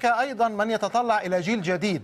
أيضا من يتطلع إلى جيل جديد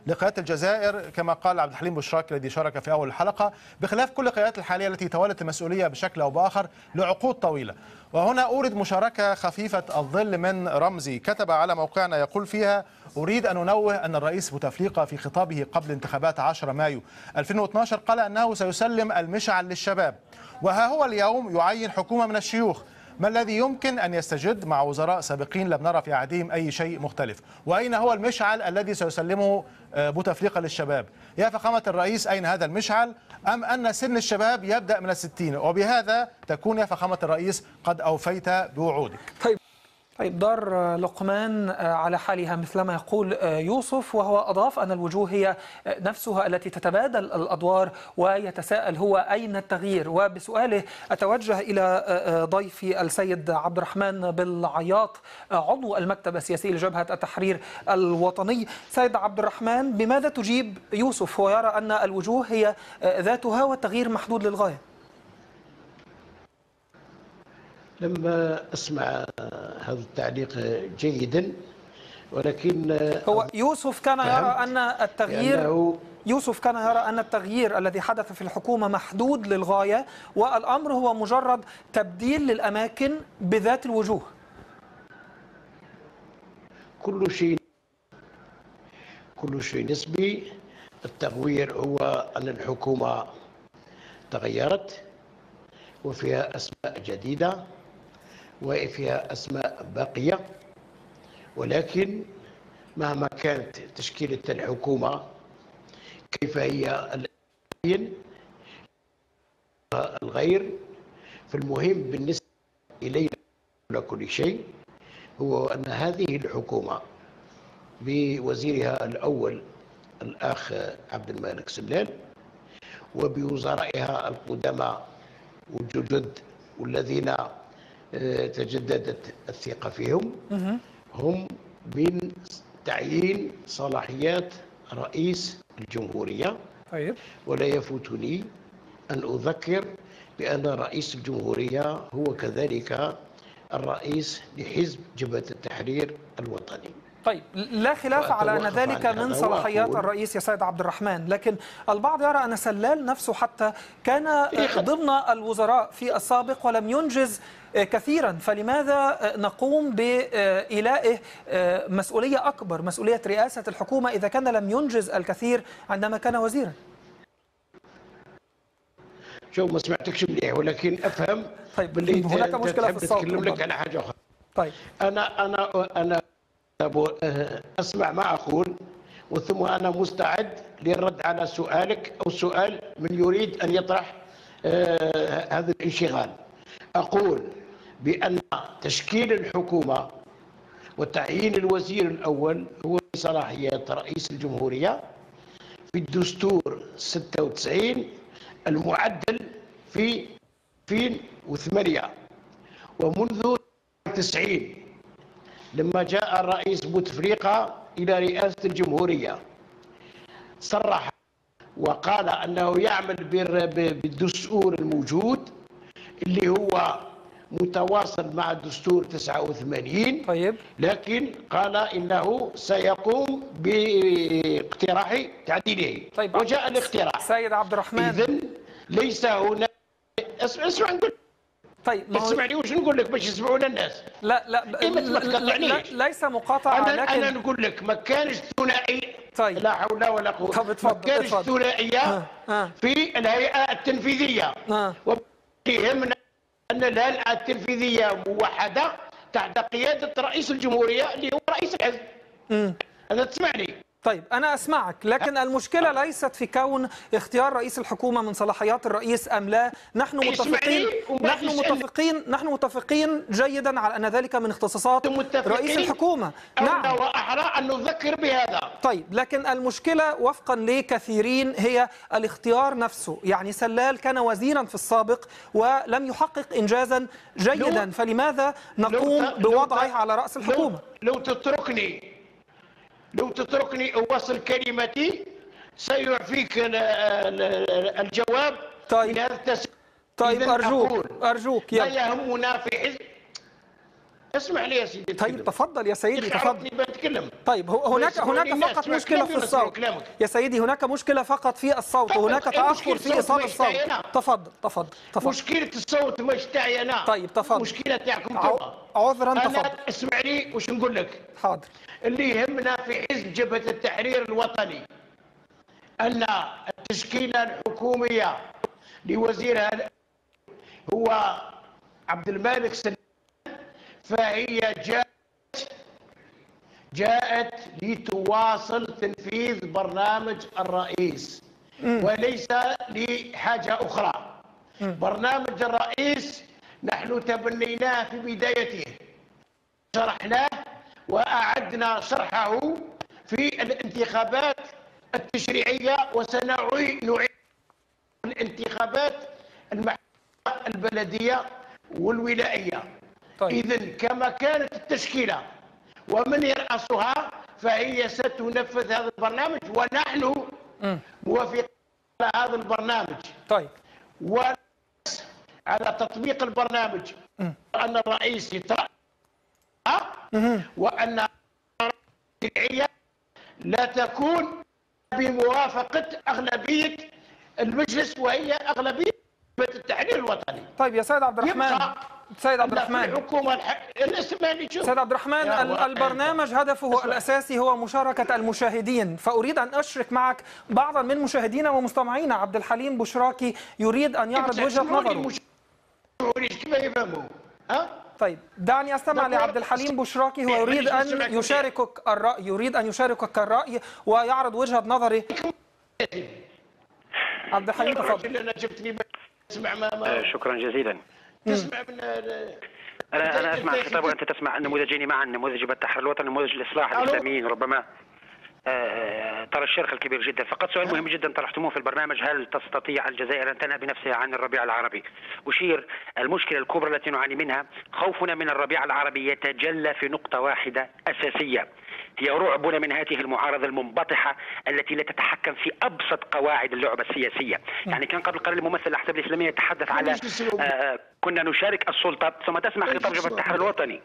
لقيادة الجزائر كما قال عبد الحليم بشراك الذي شارك في أول الحلقة، بخلاف كل القيادات الحالية التي تولت المسؤولية بشكل أو بآخر لعقود طويلة. وهنا أورد مشاركة خفيفة الظل من رمزي، كتب على موقعنا يقول فيها: أريد أن أنوه أن الرئيس بوتفليقة في خطابه قبل انتخابات 10 مايو 2012 قال أنه سيسلم المشعل للشباب، وها هو اليوم يعين حكومة من الشيوخ. ما الذي يمكن أن يستجد مع وزراء سابقين لم نرى في عهدهم أي شيء مختلف؟ وأين هو المشعل الذي سيسلمه بوتفليقة للشباب؟ يا فخامة الرئيس، أين هذا المشعل؟ أم أن سن الشباب يبدأ من 60؟ وبهذا تكون يا فخامة الرئيس قد أوفيت بوعودك. طيب دار لقمان على حالها مثلما يقول يوسف، وهو أضاف أن الوجوه هي نفسها التي تتبادل الأدوار، ويتساءل هو أين التغيير؟ وبسؤاله أتوجه إلى ضيفي السيد عبد الرحمن بالعياط عضو المكتب السياسي لجبهة التحرير الوطني. سيد عبد الرحمن، بماذا تجيب يوسف ويرى أن الوجوه هي ذاتها والتغيير محدود للغاية؟ لما أسمع هذا التعليق جيدا، ولكن هو يوسف كان يرى أن التغيير الذي حدث في الحكومة محدود للغاية، والأمر هو مجرد تبديل للأماكن بذات الوجوه. كل شيء نسبي. التغيير هو أن الحكومة تغيرت وفيها أسماء جديدة وفيها أسماء باقية، ولكن مهما كانت تشكيلة الحكومة كيف هي الغير، فالمهم بالنسبة إلينا كل شيء هو أن هذه الحكومة بوزيرها الأول الأخ عبد المالك سلال وبوزرائها القدماء والجدد والذين تجددت الثقة فيهم، هم من تعيين صلاحيات رئيس الجمهورية. ولا يفوتني أن أذكر بأن رئيس الجمهورية هو كذلك الرئيس لحزب جبهة التحرير الوطني. طيب لا خلاف على أن ذلك من صلاحيات الرئيس يا سيد عبد الرحمن، لكن البعض يرى أن سلال نفسه حتى كان ضمن الوزراء في السابق ولم ينجز كثيرا، فلماذا نقوم بإيلائه مسؤولية أكبر، مسؤولية رئاسة الحكومة، إذا كان لم ينجز الكثير عندما كان وزيرا؟ شوف، ما سمعتكش مليح ولكن أفهم. طيب هناك مشكلة في الصوت. أتكلم لك على حاجة أخرى. طيب أنا أسمع ما أقول، وثم أنا مستعد للرد على سؤالك أو سؤال من يريد أن يطرح هذا الانشغال. أقول بأن تشكيل الحكومة وتعيين الوزير الأول هو صلاحيات رئيس الجمهورية في الدستور 96 المعدل في 2008، ومنذ 90 لما جاء الرئيس بوتفليقة إلى رئاسة الجمهورية صرح وقال أنه يعمل بالدستور الموجود اللي هو متواصل مع الدستور 89. طيب. لكن قال إنه سيقوم باقتراح تعديله. طيب. وجاء الاقتراح. سيد عبد الرحمن، إذن ليس هناك. اسمع نقول. طيب اسمعني وش نقول لك باش يسمعونا الناس. لا ليس مقاطعة. أنا نقول لك ما كانش ثنائي. طيب. لا حول ولا قوة. ما كانش ثنائية في الهيئة التنفيذية. ويهمنا أن الهيئة التنفيذية موحدة تحت قيادة رئيس الجمهورية اللي هو رئيس الحزب. أنا تسمعني؟ طيب أنا أسمعك، لكن المشكلة ليست في كون اختيار رئيس الحكومة من صلاحيات الرئيس أم لا. نحن متفقين جيدا على أن ذلك من اختصاصات رئيس الحكومة. نعم، وأحرى أن نذكر بهذا. طيب، لكن المشكلة وفقا لكثيرين هي الاختيار نفسه. يعني سلال كان وزيرا في السابق ولم يحقق إنجازا جيدا، فلماذا نقوم بوضعه على رأس الحكومة؟ لو تتركني أوصل كلمتي سيعفيك الجواب. طيب. هذا طيب أرجوك لا يهمنا في حزب. اسمح لي يا سيدي. طيب تفضل يا سيدي، تفضل. بتكلم. طيب هناك فقط مشكلة في الصوت يا سيدي، هناك مشكلة فقط في الصوت، وهناك تأخر في إيصال الصوت. تفضل تفضل تفضل. مشكلة الصوت مش تاعي أنا. طيب تفضل. مشكلة تاعكم. عذرا تفضل. اسمع لي وش نقول لك. حاضر. اللي يهمنا في حزب جبهة التحرير الوطني أن التشكيلة الحكومية لوزيرها هو عبد المالك سليمان، فهي جاءت لتواصل تنفيذ برنامج الرئيس وليس لحاجة أخرى. برنامج الرئيس نحن تبنيناه في بدايته، شرحناه وأعدنا شرحه في الانتخابات التشريعية، وسنعيد الانتخابات البلدية والولائية. طيب. إذن كما كانت التشكيلة ومن يرأسها فهي ستنفذ هذا البرنامج، ونحن موافقين على هذا البرنامج. طيب. على تطبيق البرنامج، أن الرئيس يترأس وأن الشرعية لا تكون بموافقة أغلبية المجلس وهي أغلبية التحرير الوطني. طيب يا سيد عبد الرحمن، سيد عبد الرحمن، سيد عبد الرحمن، البرنامج هدفه الأساسي هو مشاركة المشاهدين، فأريد أن أشرك معك بعضا من مشاهدينا ومستمعينا. عبد الحليم بشراكي يريد أن يعرض وجهة نظره. كيف يفهموا؟ طيب دعني أستمع لعبد الحليم بشراكي، هو يريد أن يشاركك الرأي، يريد أن يشاركك الرأي ويعرض وجهة نظره. عبد الحليم تفضل. شكرا جزيلا. تسمع من أنا أسمع الخطاب وأنت تسمع النموذجين معا، نموذج جبهة التحرير الوطني ونموذج الإصلاح الإسلاميين. ربما ترى الشرخ الكبير جدا. فقط سؤال مهم جدا طرحتموه في البرنامج: هل تستطيع الجزائر أن تنهى بنفسها عن الربيع العربي؟ أشير المشكلة الكبرى التي نعاني منها، خوفنا من الربيع العربي يتجلى في نقطة واحدة أساسية، هي رعبنا من هذه المعارضة المنبطحة التي لا تتحكم في أبسط قواعد اللعبة السياسية. يعني كان قبل قليل ممثل الأحزاب الإسلامية يتحدث على كنا نشارك السلطة، ثم تسمع خطاب جبهة التحرير الوطني،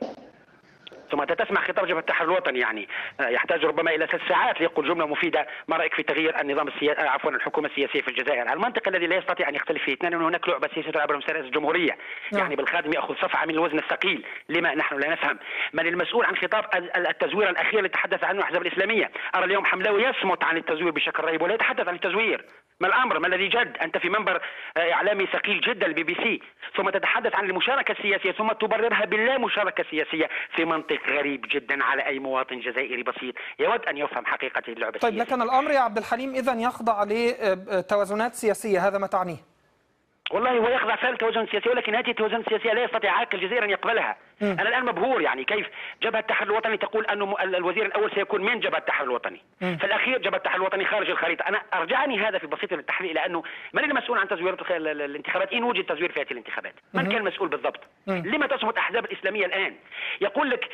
ثم تسمع خطاب جبهة التحرير الوطني، يعني يحتاج ربما الى 3 ساعات ليقول جمله مفيده: ما رايك في تغيير النظام السياسي، عفوا الحكومه السياسيه في الجزائر؟ المنطق الذي لا يستطيع ان يختلف فيه اثنان، ان هناك لعبه سياسيه تلعب مسار الجمهوريه، يعني بالخادم ياخذ صفعه من الوزن الثقيل. لما نحن لا نفهم من المسؤول عن خطاب التزوير الاخير اللي تحدث عنه الاحزاب الاسلاميه؟ ارى اليوم حملاوي يصمت عن التزوير بشكل رهيب ولا يتحدث عن التزوير. ما الامر؟ ما الذي جد؟ انت في منبر اعلامي ثقيل جدا البي بي سي، ثم تتحدث عن المشاركه السياسيه ثم تبررها باللا مشاركه سياسيه، في منطق غريب جدا على اي مواطن جزائري بسيط يود ان يفهم حقيقه اللعبه السياسيه. طيب لكن الامر يا عبد الحليم اذا يخضع لتوازنات سياسيه، هذا ما تعنيه؟ والله هو يخضع فعلا توازن سياسي، ولكن هذه التوازن السياسيه لا يستطيع عاقل الجزائر ان يقبلها. انا الان مبهور، يعني كيف جبهه التحرير الوطني تقول انه الوزير الاول سيكون من جبهه التحرير الوطني، في الاخير جبهه التحرير الوطني خارج الخريطه. انا ارجعني هذا في بسيط للتحليل الى انه من المسؤول عن تزوير الانتخابات ان وجد تزوير في هذه الانتخابات؟ من كان مسؤول بالضبط؟ لما تصمت الاحزاب الاسلاميه الان؟ يقول لك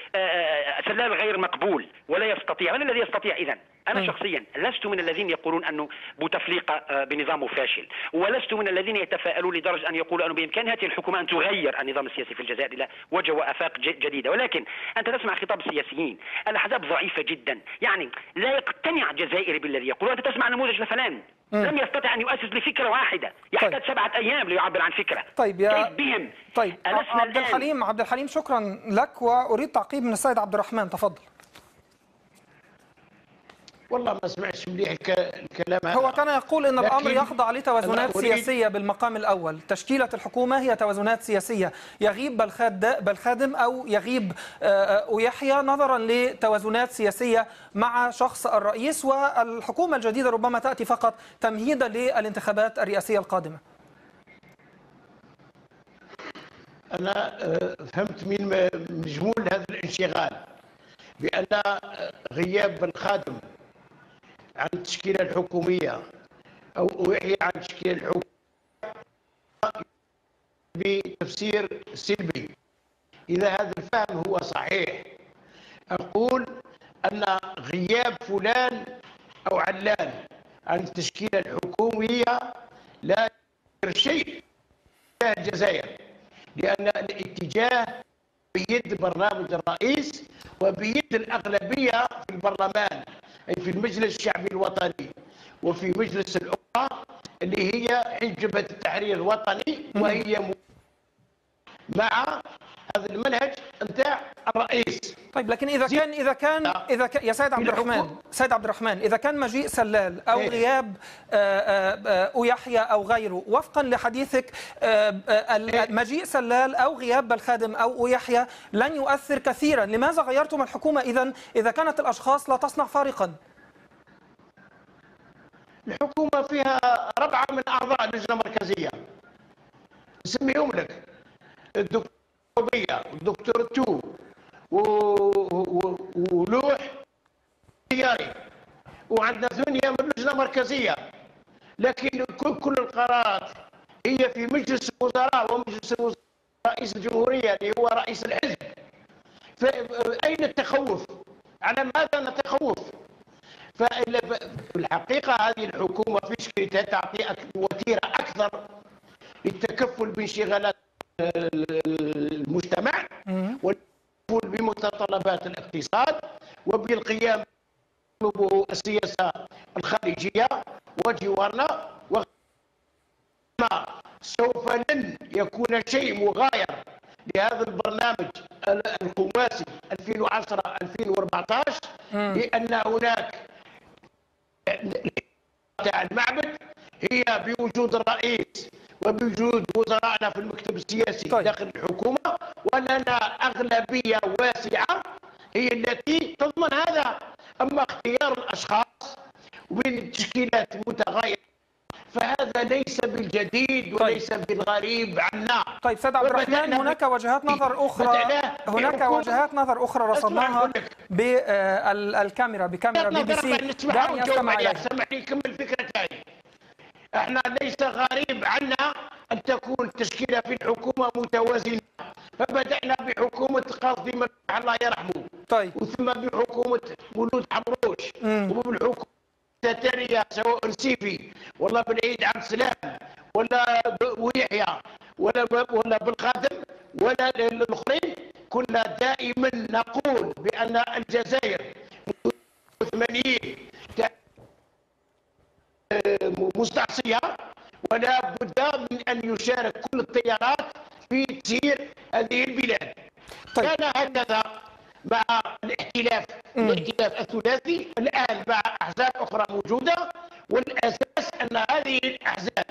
سلال غير مقبول ولا يستطيع. من الذي يستطيع اذا؟ انا شخصيا لست من الذين يقولون انه بوتفليقه بنظامه فاشل، ولست من الذين يتفائلون لدرجه ان يقولوا انه بامكان هذه الحكومه ان تغير النظام السياسي في الجزائر الى وجه وافاق جديده. ولكن انت تسمع خطاب السياسيين، الاحزاب ضعيفه جدا، يعني لا يقتنع الجزائري بالذي يقول. انت تسمع نموذج لفلان لم يستطع ان يؤسس لفكره واحده، يحتاج 7 أيام ليعبر عن فكره. طيب كيف بهم؟ طيب عبد الحليم شكرا لك، واريد تعقيب من السيد عبد الرحمن، تفضل. والله ما سمعتش مليح الكلام هذا. هو كان يقول ان الامر يخضع لتوازنات سياسيه بالمقام الاول، تشكيله الحكومه هي توازنات سياسيه، يغيب بالخادم او يغيب ويحيى نظرا لتوازنات سياسيه مع شخص الرئيس، والحكومه الجديده ربما تاتي فقط تمهيدا للانتخابات الرئاسيه القادمه. انا فهمت من مجمول هذا الانشغال بان غياب الخادم عن التشكيلة الحكومية أو يحيى عن التشكيلة الحكومية بتفسير سلبي. إذا هذا الفهم هو صحيح، أقول أن غياب فلان أو علان عن التشكيلة الحكومية لا يغير شيء في الجزائر، لأن الاتجاه بيد برنامج الرئيس وبيد الأغلبية في البرلمان، أي في المجلس الشعبي الوطني وفي مجلس الأمة اللي هي حزب التحرير الوطني، وهي مع هذا المنهج نتاع الرئيس. طيب لكن اذا كان يا سيد عبد الرحمن اذا كان مجيء سلال او غياب يحيى او غيره، وفقا لحديثك مجيء سلال او غياب بالخادم او يحيى لن يؤثر كثيرا، لماذا غيرتم الحكومه اذا كانت الاشخاص لا تصنع فارقا؟ الحكومه فيها 4 من اعضاء اللجنه المركزيه، نسميهم لك: الدكتور بيا والدكتور تو ولوح دياري، وعندنا 8 من اللجنه المركزيه. لكن كل القرارات هي في مجلس الوزراء، ومجلس الوزراء رئيس الجمهوريه اللي هو رئيس الحزب. فاين التخوف؟ على ماذا نتخوف؟ في الحقيقه هذه الحكومه في مشكلتها تعطي وتيره اكثر للتكفل بانشغالات المجتمع والتكفل بمتطلبات الاقتصاد وبالقيام بالسياسه الخارجيه وجوارنا. سوف لن يكون شيء مغاير لهذا البرنامج الخماسي 2010-2014 لأن هناك المعبد هي بوجود الرئيس وبوجود وزرائنا في المكتب السياسي داخل الحكومة، ولنا أغلبية واسعة هي التي تضمن هذا. أما اختيار الأشخاص وبين التشكيلات متغيرة فهذا ليس بالجديد وليس بالغريب عنا. طيب سيد عبد الرحمن، هناك وجهات نظر أخرى رصدناها بكاميرا BBC. دعني أستمع إليها. سمعني كمل فكرتي. احنا ليس غريب عنا أن تكون التشكيلة في الحكومة متوازنة، فبدأنا بحكومة قاضي ملوح الله يرحمه، وثم بحكومة مولود حمروش، وبالحكومة تتريا سواء سيفي ولا بالعيد عبد السلام ولا ويحيى ولا بالخادم ولا الاخرين. كنا دائما نقول بان الجزائر 80 مستعصيه، ولا بد من ان يشارك كل التيارات في تسيير هذه البلاد. كان هكذا مع الائتلاف الثلاثي، الآن مع أحزاب أخرى موجودة، والأساس أن هذه الأحزاب